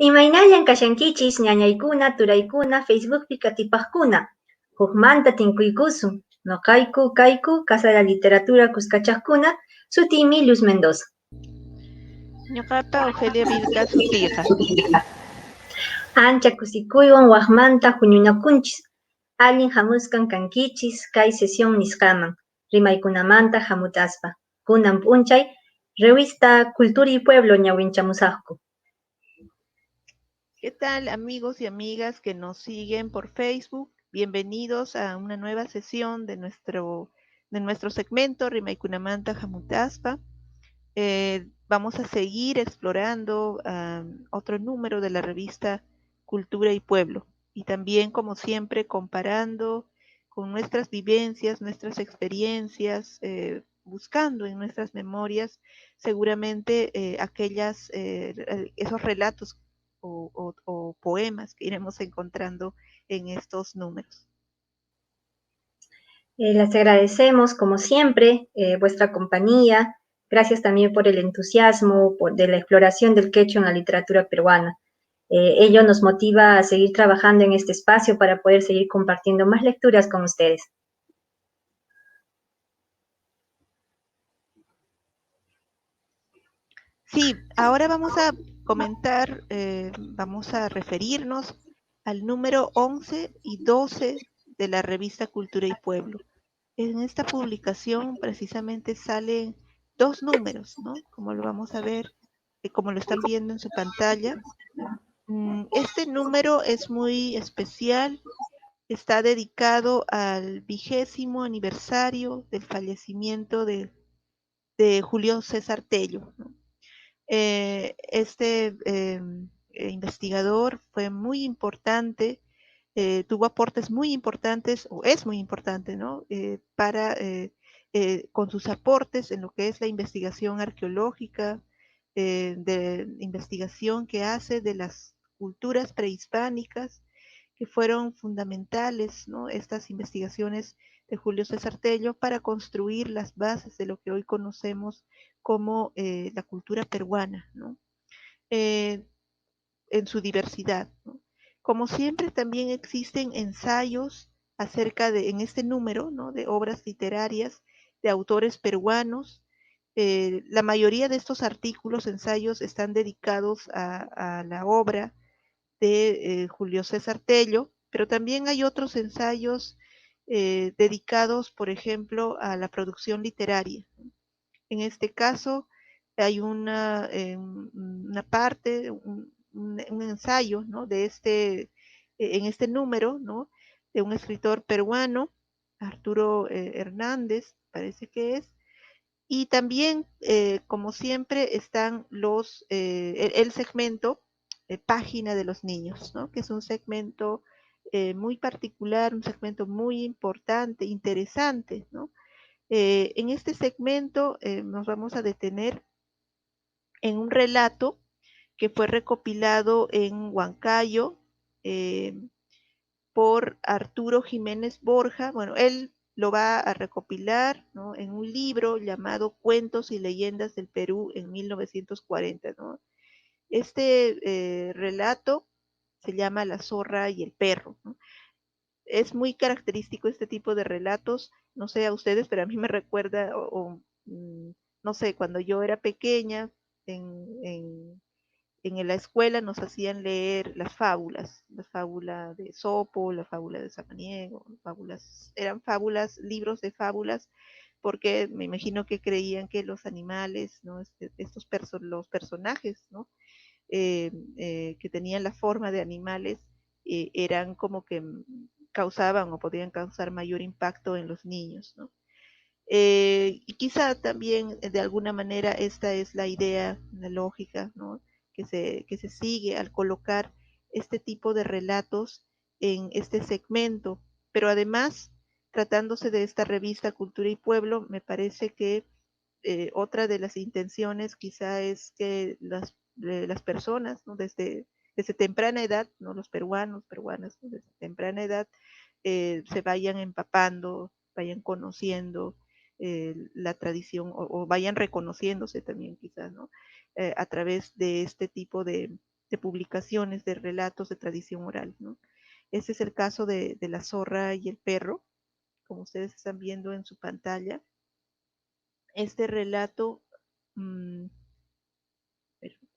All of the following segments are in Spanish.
Imaynallan kashankichis ñañaykuna turaykuna Facebookpi katipaqkuna, hukmanta tinkuykusun. Noqayku kayku Casa de la Literatura kuskachaqkuna, sutiymi Luz Mendoza. Ñuqapa Ofelia Vilca sutiyqa. Ancha kusikuywan waqmanta huñunakunchis. Allin hamusqan kankichis kay sesión nisqaman, rimaykunamanta hamutaspa. Kunan p'unchay, revista Cultura y Pueblo ñawinchamusaqku. ¿Qué tal, amigos y amigas que nos siguen por Facebook? Bienvenidos a una nueva sesión de nuestro segmento Rimaykunamanta Hamutaspa. Vamos a seguir explorando otro número de la revista Cultura y Pueblo, y también, como siempre, comparando con nuestras vivencias, nuestras experiencias, buscando en nuestras memorias seguramente esos relatos o poemas que iremos encontrando en estos números. Les agradecemos, como siempre, vuestra compañía. Gracias también por el entusiasmo de la exploración del quechua en la literatura peruana. Ello nos motiva a seguir trabajando en este espacio para poder seguir compartiendo más lecturas con ustedes. Sí, ahora vamos a comentar, vamos a referirnos al número 11 y 12 de la revista Cultura y Pueblo. En esta publicación precisamente salen dos números, ¿no? Como lo vamos a ver, como lo están viendo en su pantalla. Este número es muy especial, está dedicado al 20º aniversario del fallecimiento de Julio César Tello, ¿no? Este investigador fue muy importante, tuvo aportes muy importantes, o es muy importante, ¿no? Con sus aportes en lo que es la investigación arqueológica, de investigación que hace de las culturas prehispánicas, que fueron fundamentales, ¿no? Estas investigaciones de Julio César Tello para construir las bases de lo que hoy conocemos como la cultura peruana, ¿no? En su diversidad, ¿no? Como siempre, también existen ensayos en este número, ¿no? De obras literarias de autores peruanos. La mayoría de estos artículos, ensayos, están dedicados a la obra de Julio César Tello, pero también hay otros ensayos dedicados, por ejemplo, a la producción literaria. En este caso, hay una parte, un ensayo, ¿no? En este número, ¿no? De un escritor peruano, Arturo Hernández, parece que es, y también, como siempre, están el segmento Página de los Niños, ¿no? Que es un segmento muy particular, un segmento muy importante, interesante, ¿no? En este segmento nos vamos a detener en un relato que fue recopilado en Huancayo por Arturo Jiménez Borja. Bueno, él lo va a recopilar, ¿no? En un libro llamado Cuentos y Leyendas del Perú en 1940, ¿no? Este relato se llama La zorra y el perro, ¿no? Es muy característico este tipo de relatos, no sé a ustedes, pero a mí me recuerda, no sé, cuando yo era pequeña, en la escuela nos hacían leer las fábulas, la fábula de Sopo, la fábula de Samaniego, eran fábulas, libros de fábulas, porque me imagino que creían que los animales, ¿no? Los personajes, ¿no? Que tenían la forma de animales, eran como que causaban o podían causar mayor impacto en los niños, ¿no? Y quizá también de alguna manera esta es la idea, la lógica, ¿no? Que se sigue al colocar este tipo de relatos en este segmento, pero además, tratándose de esta revista Cultura y Pueblo, me parece que otra de las intenciones quizá es que las personas, ¿no? desde desde temprana edad, ¿no? Los peruanos, peruanas, ¿no? Desde temprana edad se vayan empapando, vayan conociendo la tradición o vayan reconociéndose también quizás, ¿no? A través de este tipo de publicaciones, de relatos de tradición oral, ¿no? Este es el caso de la zorra y el perro, como ustedes están viendo en su pantalla. Este relato,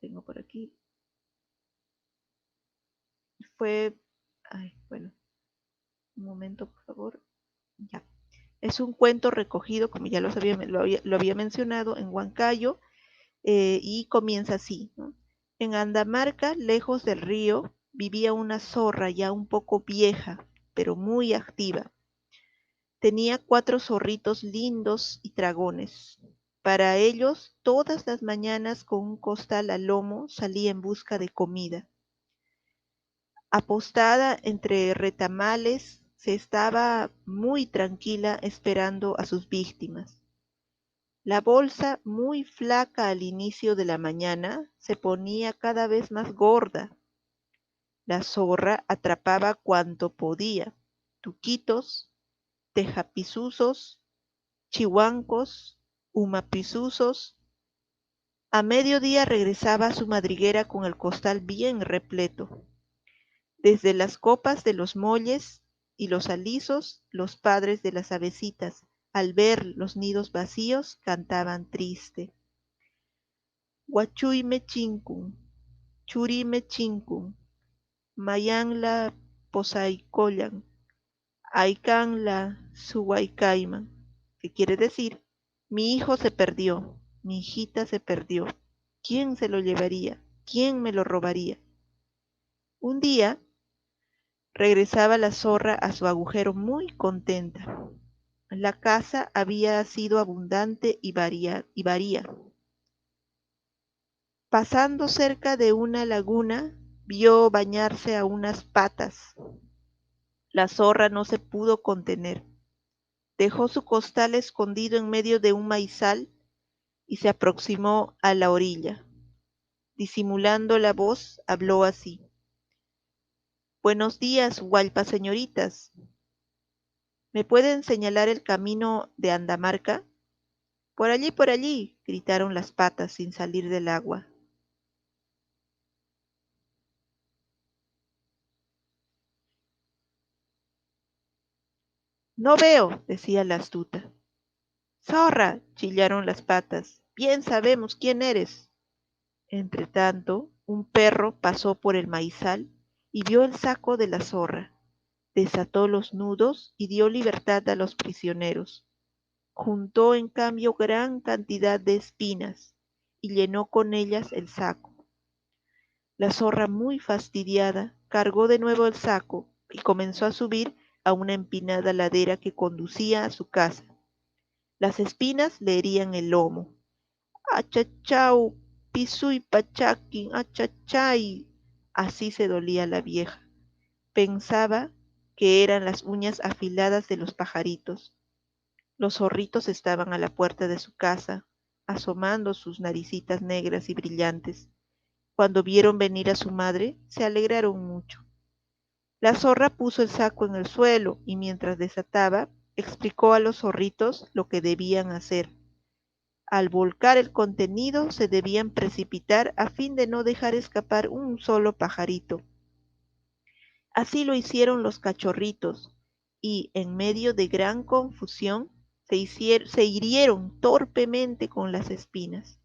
tengo por aquí, fue, bueno, un momento por favor, ya. Es un cuento recogido, como ya lo había mencionado, en Huancayo, y comienza así, ¿no? En Andamarca, lejos del río, vivía una zorra ya un poco vieja, pero muy activa. Tenía 4 zorritos lindos y dragones. Para ellos, todas las mañanas con un costal al lomo salía en busca de comida. Apostada entre retamales, se estaba muy tranquila esperando a sus víctimas. La bolsa, muy flaca al inicio de la mañana, se ponía cada vez más gorda. La zorra atrapaba cuanto podía: tuquitos, tejapizuzos, chihuancos, humapizuzos. A mediodía regresaba a su madriguera con el costal bien repleto. Desde las copas de los molles y los alisos, los padres de las avecitas, al ver los nidos vacíos, cantaban triste: Huachuyme chincun, churime chincun, mayanla posaycollan, aicanla suhuaycaiman, que quiere decir: mi hijo se perdió, mi hijita se perdió. ¿Quién se lo llevaría? ¿Quién me lo robaría? Un día regresaba la zorra a su agujero muy contenta. La caza había sido abundante y varía. Pasando cerca de una laguna, vio bañarse a unas patas. La zorra no se pudo contener. Dejó su costal escondido en medio de un maizal y se aproximó a la orilla. Disimulando la voz, habló así: Buenos días, hualpas señoritas. ¿Me pueden señalar el camino de Andamarca? Por allí, gritaron las patas sin salir del agua. No veo, decía la astuta. Zorra, chillaron las patas. Bien sabemos quién eres. Entretanto, un perro pasó por el maizal y vio el saco de la zorra. Desató los nudos y dio libertad a los prisioneros. Juntó en cambio gran cantidad de espinas y llenó con ellas el saco. La zorra, muy fastidiada, cargó de nuevo el saco y comenzó a subir a una empinada ladera que conducía a su casa. Las espinas le herían el lomo. ¡Achachau! ¡Pisuy pachaquin! ¡Achachay! Así se dolía la vieja. Pensaba que eran las uñas afiladas de los pajaritos. Los zorritos estaban a la puerta de su casa, asomando sus naricitas negras y brillantes. Cuando vieron venir a su madre, se alegraron mucho. La zorra puso el saco en el suelo y mientras desataba, explicó a los zorritos lo que debían hacer. Al volcar el contenido, se debían precipitar a fin de no dejar escapar un solo pajarito. Así lo hicieron los cachorritos, y, en medio de gran confusión, se hirieron torpemente con las espinas.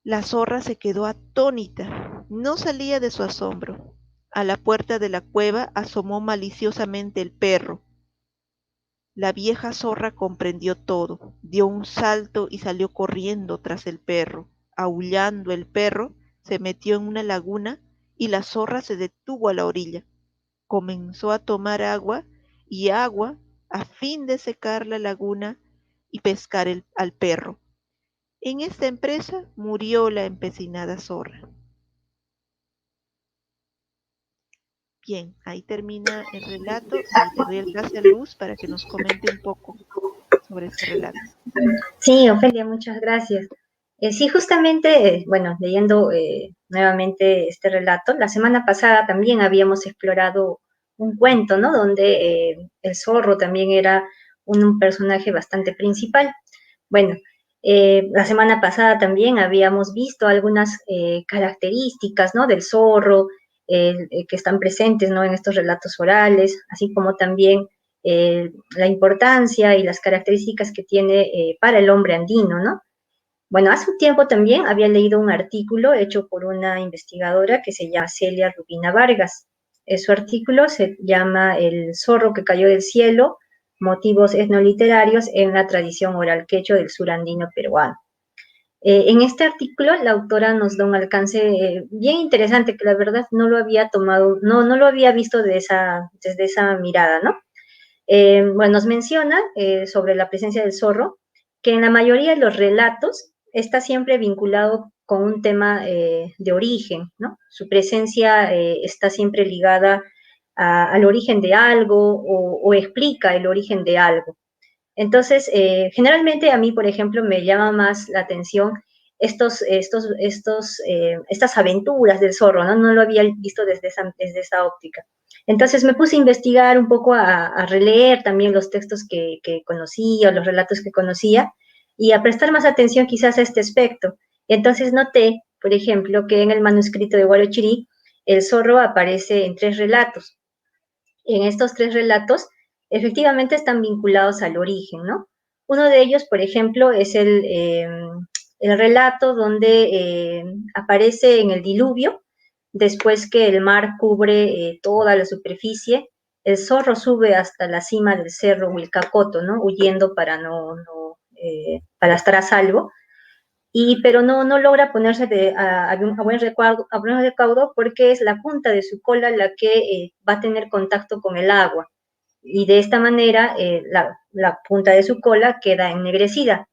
La zorra se quedó atónita, no salía de su asombro. A la puerta de la cueva asomó maliciosamente el perro. La vieja zorra comprendió todo, dio un salto y salió corriendo tras el perro. Aullando el perro, se metió en una laguna y la zorra se detuvo a la orilla. Comenzó a tomar agua y agua a fin de secar la laguna y pescar al perro. En esta empresa murió la empecinada zorra. Bien, ahí termina el relato y le doy el pase a Luz para que nos comente un poco sobre este relato. Sí, Ofelia, muchas gracias. Sí, justamente, bueno, leyendo nuevamente este relato, la semana pasada también habíamos explorado un cuento, ¿no? Donde el zorro también era un personaje bastante principal. Bueno, la semana pasada también habíamos visto algunas características, ¿no? Del zorro que están presentes, ¿no? En estos relatos orales, así como también la importancia y las características que tiene para el hombre andino, ¿no? Bueno, hace un tiempo también había leído un artículo hecho por una investigadora que se llama Celia Rubina Vargas. Su artículo se llama El zorro que cayó del cielo, motivos etnoliterarios en la tradición oral quechua del sur andino peruano. En este artículo la autora nos da un alcance bien interesante que la verdad no lo había tomado, no lo había visto desde esa mirada, ¿no? Bueno, nos menciona sobre la presencia del zorro, que en la mayoría de los relatos está siempre vinculado con un tema de origen, ¿no? Su presencia está siempre ligada al origen de algo o explica el origen de algo. Entonces, generalmente a mí, por ejemplo, me llama más la atención estas aventuras del zorro, ¿no? No lo había visto desde esa óptica. Entonces me puse a investigar un poco, a releer también los textos que conocía, los relatos que conocía, y a prestar más atención quizás a este aspecto. Entonces noté, por ejemplo, que en el manuscrito de Guarochirí, el zorro aparece en 3 relatos. En estos 3 relatos, efectivamente están vinculados al origen, ¿no? Uno de ellos, por ejemplo, es el relato donde aparece en el diluvio, después que el mar cubre toda la superficie, el zorro sube hasta la cima del cerro Huilcacoto, ¿no? Huyendo para estar a salvo, pero no logra ponerse a buen recaudo porque es la punta de su cola la que va a tener contacto con el agua y de esta manera la punta de su cola queda ennegrecida,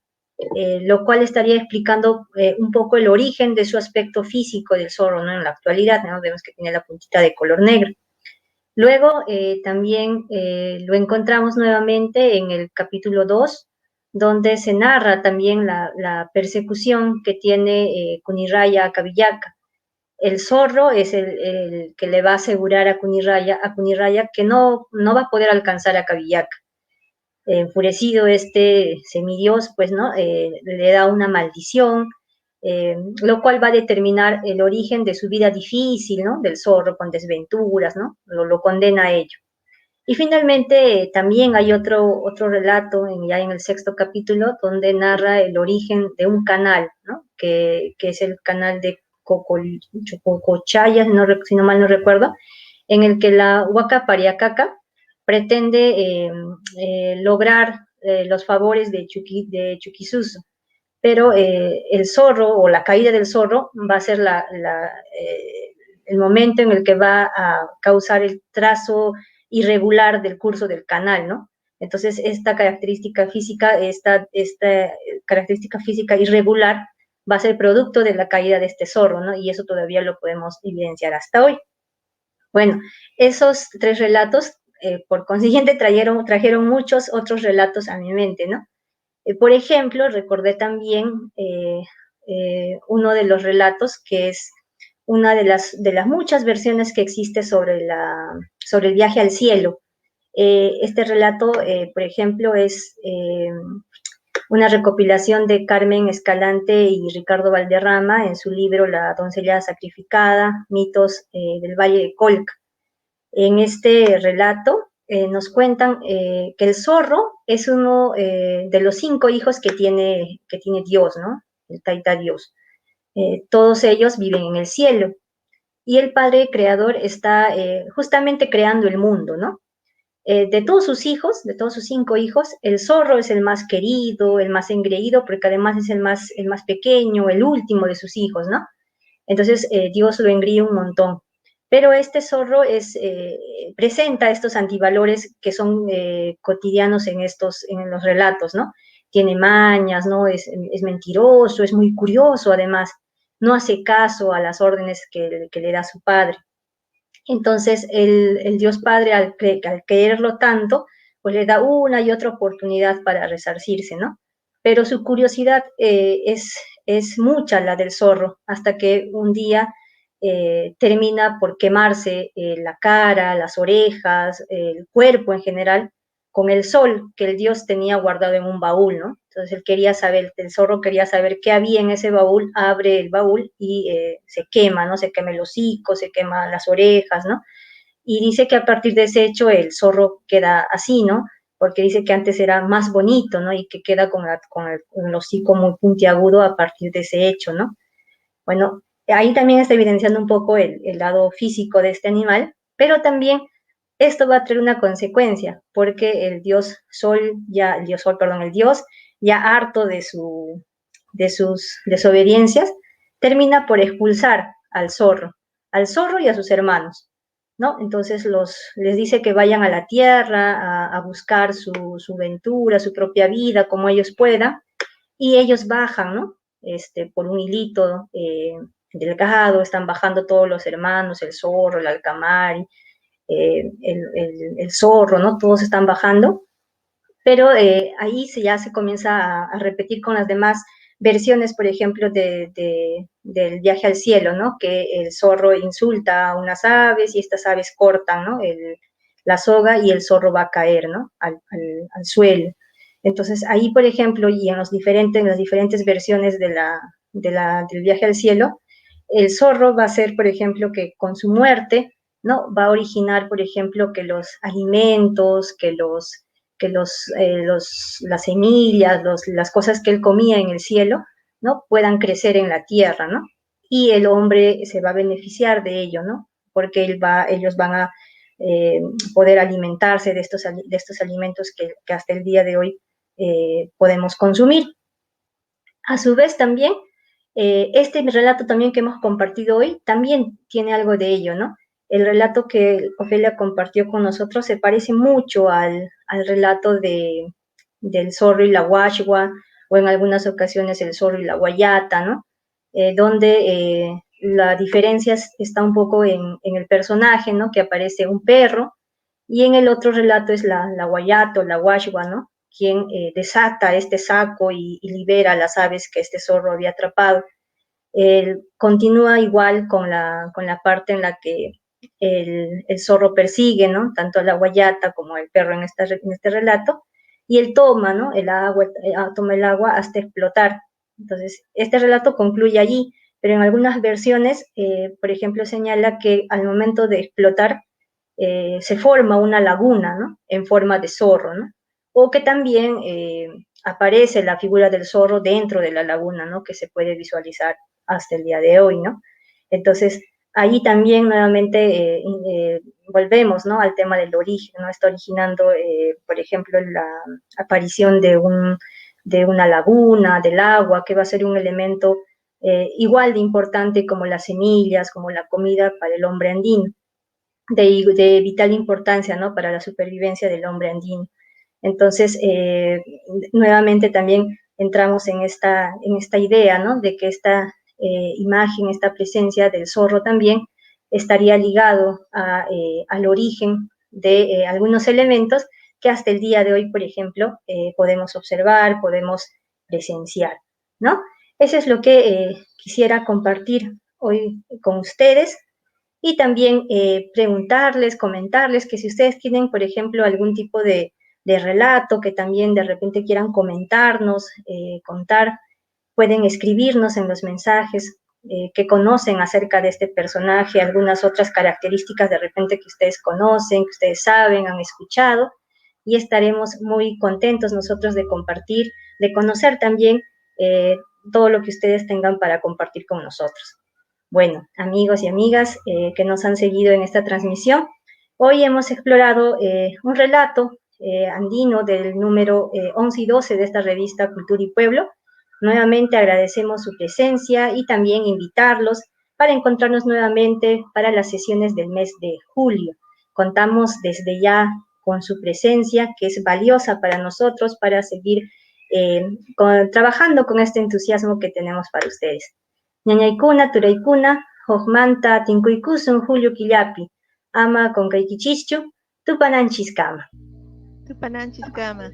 lo cual estaría explicando un poco el origen de su aspecto físico del zorro, ¿no? En la actualidad, ¿no? Vemos que tiene la puntita de color negro. Luego también lo encontramos nuevamente en el capítulo 2, donde se narra también la persecución que tiene Cunirraya a Cabillaca. El zorro es el que le va a asegurar a Cunirraya que no va a poder alcanzar a Cabillaca. Enfurecido este semidios, pues, ¿no? Le da una maldición, lo cual va a determinar el origen de su vida difícil, ¿no? Del zorro con desventuras, ¿no? Lo condena a ello. Y finalmente también hay otro relato ya en el 6º capítulo donde narra el origen de un canal, ¿no? Que es el canal de Cocochaya, si no mal no recuerdo, en el que la Huaca Pariacaca pretende lograr los favores de Chuquisuso, pero el zorro o la caída del zorro va a ser el momento en el que va a causar el trazo irregular del curso del canal, ¿no? Entonces, esta característica física irregular va a ser producto de la caída de este zorro, ¿no? Y eso todavía lo podemos evidenciar hasta hoy. Bueno, esos 3 relatos, por consiguiente, trajeron muchos otros relatos a mi mente, ¿no? Por ejemplo, recordé también uno de los relatos que es una de las muchas versiones que existe sobre el viaje al cielo. Este relato, por ejemplo, es una recopilación de Carmen Escalante y Ricardo Valderrama en su libro La doncella sacrificada, mitos del Valle de Colca. En este relato nos cuentan que el zorro es uno de los 5 hijos que tiene Dios, ¿no? El Taita Dios. Todos ellos viven en el cielo y el Padre Creador está justamente creando el mundo, ¿no? De todos sus hijos, de todos sus 5 hijos, el zorro es el más querido, el más engreído, porque además es el más pequeño, el último de sus hijos, ¿no? Entonces Dios lo engríe un montón. Pero este zorro presenta estos antivalores que son cotidianos en los relatos, ¿no? Tiene mañas, ¿no? Es mentiroso, es muy curioso, además, no hace caso a las órdenes que le da su padre. Entonces, el Dios Padre, al quererlo tanto, pues le da una y otra oportunidad para resarcirse, ¿no? Pero su curiosidad es mucha la del zorro, hasta que un día termina por quemarse la cara, las orejas, el cuerpo en general, con el sol que el dios tenía guardado en un baúl, ¿no? Entonces él quería saber, el zorro quería saber qué había en ese baúl, abre el baúl y se quema, ¿no? Se quema el hocico, se quema las orejas, ¿no? Y dice que a partir de ese hecho el zorro queda así, ¿no? Porque dice que antes era más bonito, ¿no? Y que queda con el hocico muy puntiagudo a partir de ese hecho, ¿no? Bueno, ahí también está evidenciando un poco el lado físico de este animal, pero también esto va a traer una consecuencia, porque el dios sol, ya, el dios sol, perdón, el dios, ya harto de sus desobediencias, termina por expulsar al zorro y a sus hermanos, ¿no? Entonces les dice que vayan a la tierra a buscar su ventura, su propia vida, como ellos puedan, y ellos bajan, ¿no? Por un hilito delgado, están bajando todos los hermanos, el zorro, el alcamari, el zorro, ¿no? Todos están bajando, pero ahí ya se comienza a repetir con las demás versiones, por ejemplo, del viaje al cielo, ¿no? Que el zorro insulta a unas aves y estas aves cortan, ¿no? La soga y el zorro va a caer, ¿no? Al suelo. Entonces ahí, por ejemplo, y en las diferentes versiones del viaje al cielo, el zorro va a ser, por ejemplo, que con su muerte, ¿no? Va a originar, por ejemplo, que los alimentos, las semillas, las cosas que él comía en el cielo, ¿no? Puedan crecer en la tierra, ¿no? Y el hombre se va a beneficiar de ello, ¿no? Porque ellos van a poder alimentarse de estos alimentos que hasta el día de hoy podemos consumir. A su vez también, este relato también que hemos compartido hoy también tiene algo de ello, ¿no? El relato que Ofelia compartió con nosotros se parece mucho al relato del zorro y la guachua, o en algunas ocasiones el zorro y la guayata, ¿no? Donde la diferencia está un poco en el personaje, ¿no? Que aparece un perro, y en el otro relato es la guayata o la guachua, ¿no? Quien desata este saco y libera a las aves que este zorro había atrapado. Continúa igual con la parte en la que el zorro persigue, ¿no? Tanto a la guayata como al perro en este relato, y él toma, ¿no? Toma el agua hasta explotar. Entonces, este relato concluye allí, pero en algunas versiones, por ejemplo, señala que al momento de explotar se forma una laguna, ¿no? En forma de zorro, ¿no? O que también aparece la figura del zorro dentro de la laguna, ¿no? Que se puede visualizar hasta el día de hoy, ¿no? Entonces, ahí también nuevamente volvemos, ¿no? Al tema del origen, ¿no? Está originando, por ejemplo, la aparición de una laguna, del agua, que va a ser un elemento igual de importante como las semillas, como la comida para el hombre andino, de vital importancia, ¿no? Para la supervivencia del hombre andino. Entonces, nuevamente también entramos en esta idea, ¿no? De que esta imagen, esta presencia del zorro también estaría ligado al origen de algunos elementos que hasta el día de hoy, por ejemplo, podemos observar, podemos presenciar, ¿no? Eso es lo que quisiera compartir hoy con ustedes. Y también preguntarles, comentarles que si ustedes tienen, por ejemplo, algún tipo de relato que también de repente quieran comentarnos, contar, pueden escribirnos en los mensajes que conocen acerca de este personaje, algunas otras características de repente que ustedes conocen, que ustedes saben, han escuchado, y estaremos muy contentos nosotros de compartir, de conocer también todo lo que ustedes tengan para compartir con nosotros. Bueno, amigos y amigas que nos han seguido en esta transmisión, hoy hemos explorado un relato andino del número 11 y 12 de esta revista Cultura y Pueblo. Nuevamente agradecemos su presencia y también invitarlos para encontrarnos nuevamente para las sesiones del mes de julio. Contamos desde ya con su presencia, que es valiosa para nosotros para seguir trabajando con este entusiasmo que tenemos para ustedes. Ñañaykuna, turaykuna, hukmanta tinkuykusun Julio killapi, ama konkaykichishchu, tupananchis kama. Tupananchis kama.